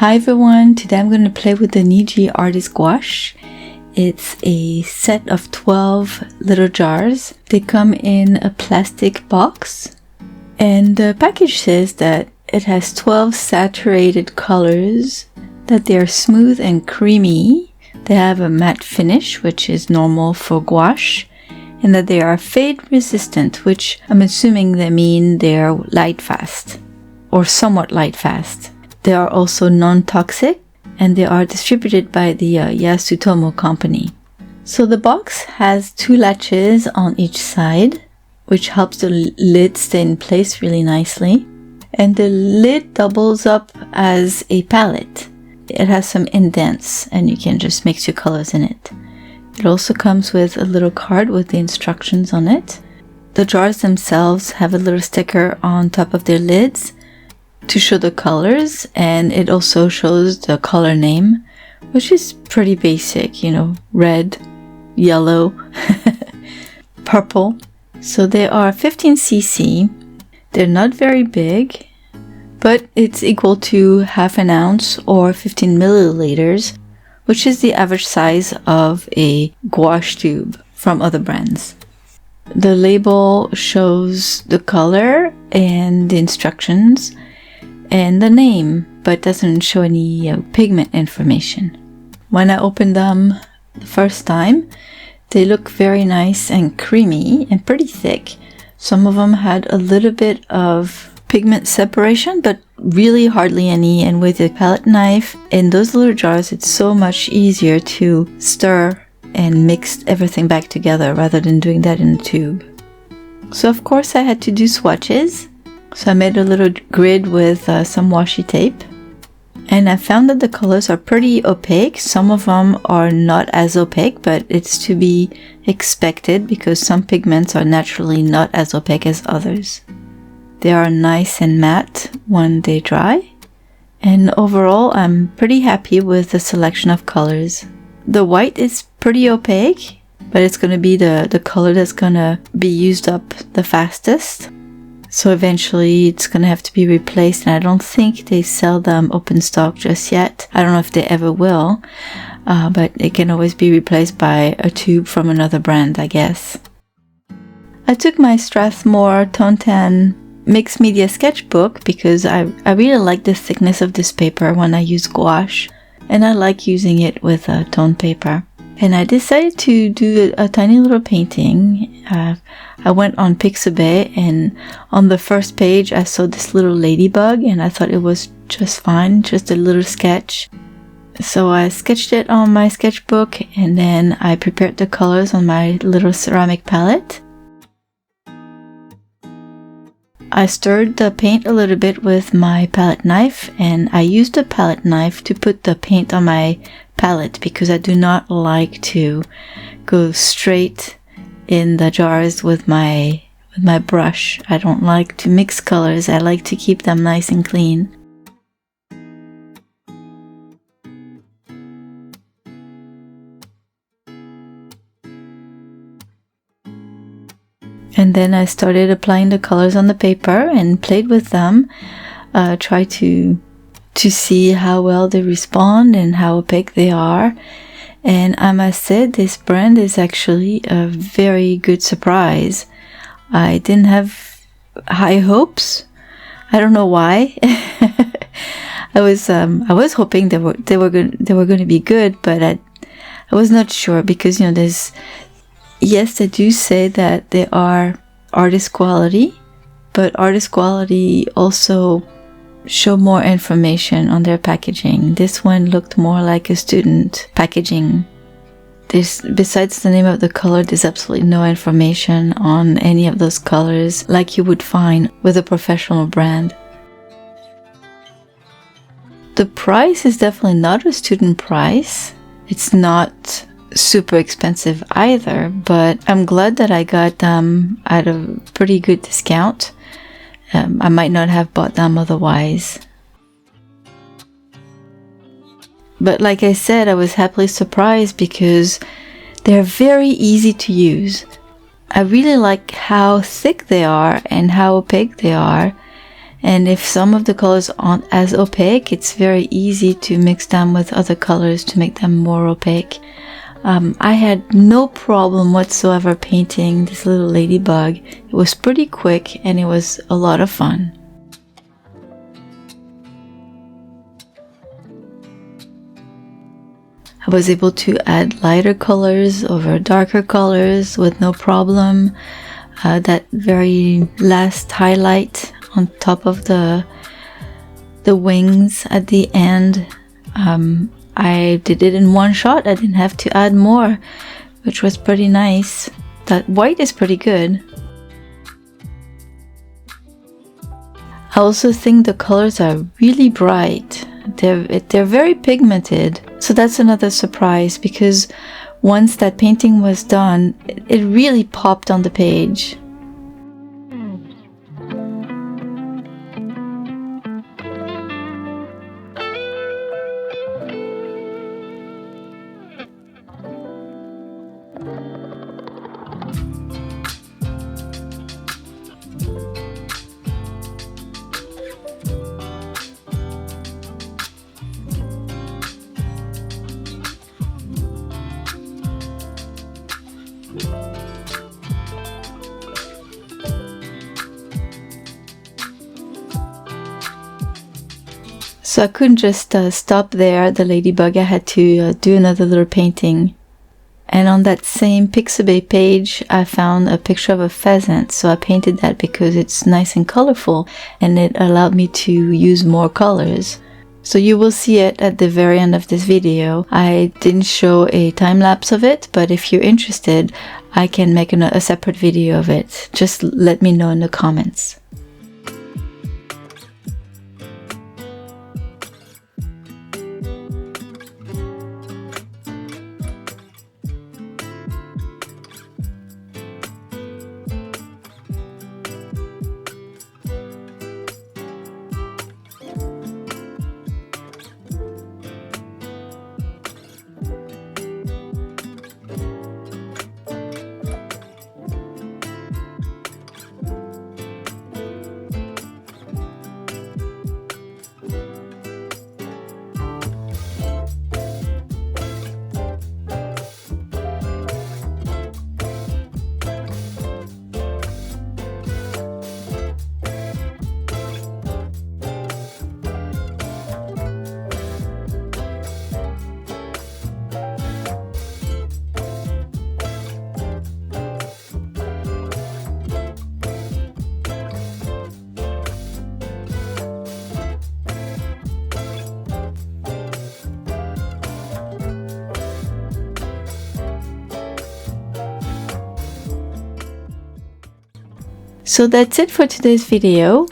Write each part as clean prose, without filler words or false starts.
Hi everyone, today I'm going to play with the NIJI Artist Gouache. It's a set of 12 little jars. They come in a plastic box, and the package says that it has 12 saturated colors, that they are smooth and creamy. They have a matte finish, which is normal for gouache, and that they are fade resistant, which I'm assuming they mean they're light fast or somewhat light fast. They are also non-toxic, and they are distributed by the Yasutomo company. So the box has 2 latches on each side, which helps the lid stay in place really nicely. And the lid doubles up as a palette. It has some indents, and you can just mix your colors in it. It also comes with a little card with the instructions on it. The jars themselves have a little sticker on top of their lids to show the colors, and it also shows the color name, which is pretty basic, red, yellow, purple. So they are 15 cc. They're not very big, but it's equal to half an ounce or 15 milliliters, which is the average size of a gouache tube from other brands. The label shows the color and the instructions and the name, but doesn't show any pigment information. When I opened them the first time, they look very nice and creamy and pretty thick. Some of them had a little bit of pigment separation, but really hardly any. And with a palette knife in those little jars, it's so much easier to stir and mix everything back together rather than doing that in a tube. So of course I had to do swatches. So I made a little grid with some washi tape, and I found that the colors are pretty opaque. Some of them are not as opaque, but it's to be expected because some pigments are naturally not as opaque as others. They are nice and matte when they dry, and overall I'm pretty happy with the selection of colors. The white is pretty opaque, but it's going to be the color that's going to be used up the fastest. So eventually it's going to have to be replaced, and I don't think they sell them open stock just yet. I don't know if they ever will, but it can always be replaced by a tube from another brand, I guess. I took my Strathmore Tone Tan Mixed Media Sketchbook because I really like the thickness of this paper when I use gouache, and I like using it with tone paper. And I decided to do a tiny little painting. I went on Pixabay, and on the first page I saw this little ladybug, and I thought it was just fine, just a little sketch. So I sketched it on my sketchbook, and then I prepared the colors on my little ceramic palette. I stirred the paint a little bit with my palette knife, and I used the palette knife to put the paint on my palette because I do not like to go straight in the jars with my brush. I don't like to mix colors. I like to keep them nice and clean. And then I started applying the colors on the paper and played with them, try to see how well they respond and how opaque they are. And I must say, this brand is actually a very good surprise. I didn't have high hopes. I don't know why. I was hoping they were going to be good, but I was not sure because yes, they do say that they are artist quality, but artist quality also show more information on their packaging. This one looked more like a student packaging. Besides the name of the color, there's absolutely no information on any of those colors like you would find with a professional brand. The price is definitely not a student price. It's not super expensive either, but I'm glad that I got them at a pretty good discount. I might not have bought them otherwise. But like I said, I was happily surprised because they're very easy to use. I really like how thick they are and how opaque they are, And if some of the colors aren't as opaque, it's very easy to mix them with other colors to make them more opaque. I had no problem whatsoever painting this little ladybug. It was pretty quick and it was a lot of fun. I was able to add lighter colors over darker colors with no problem. That very last highlight on top of the wings at the end, I did it in one shot. I didn't have to add more, which was pretty nice. That white is pretty good. I also think the colors are really bright. They're very pigmented. So that's another surprise, because once that painting was done, it really popped on the page. So I couldn't just stop there at the ladybug. I had to do another little painting. And on that same Pixabay page, I found a picture of a pheasant. So I painted that because it's nice and colorful and it allowed me to use more colors. So you will see it at the very end of this video. I didn't show a time lapse of it, but if you're interested, I can make a separate video of it. Just let me know in the comments. So that's it for today's video.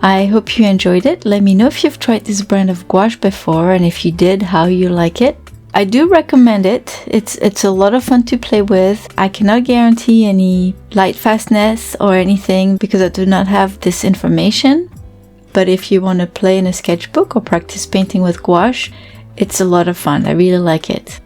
I hope you enjoyed it. Let me know if you've tried this brand of gouache before, and if you did, how you like it. I do recommend it. It's a lot of fun to play with. I cannot guarantee any light fastness or anything because I do not have this information. But if you want to play in a sketchbook or practice painting with gouache, it's a lot of fun. I really like it.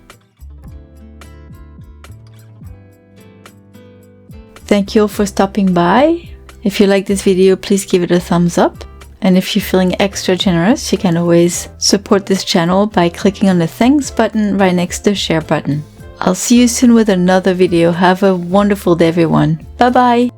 Thank you all for stopping by. If you like this video, please give it a thumbs up. And if you're feeling extra generous, you can always support this channel by clicking on the thanks button right next to the share button. I'll see you soon with another video. Have a wonderful day, everyone. Bye bye.